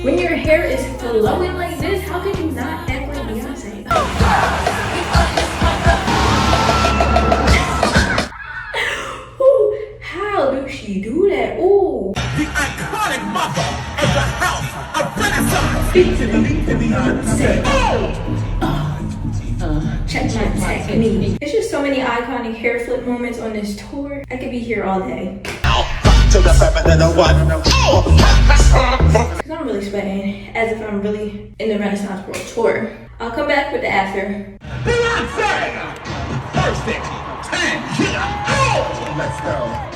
When your hair is flowing like this, how can you not act like Beyonce? Ooh, how do she do that? Ooh. The iconic mother of the house of Renaissance. Featuring Beyonce. Check my technique. There's just so many iconic hair flip moments on this tour. I could be here all day. Cause I'm really sweating as if I'm really in the Renaissance World Tour. I'll come back with the after. Beyonce! First thing, 10, let's go.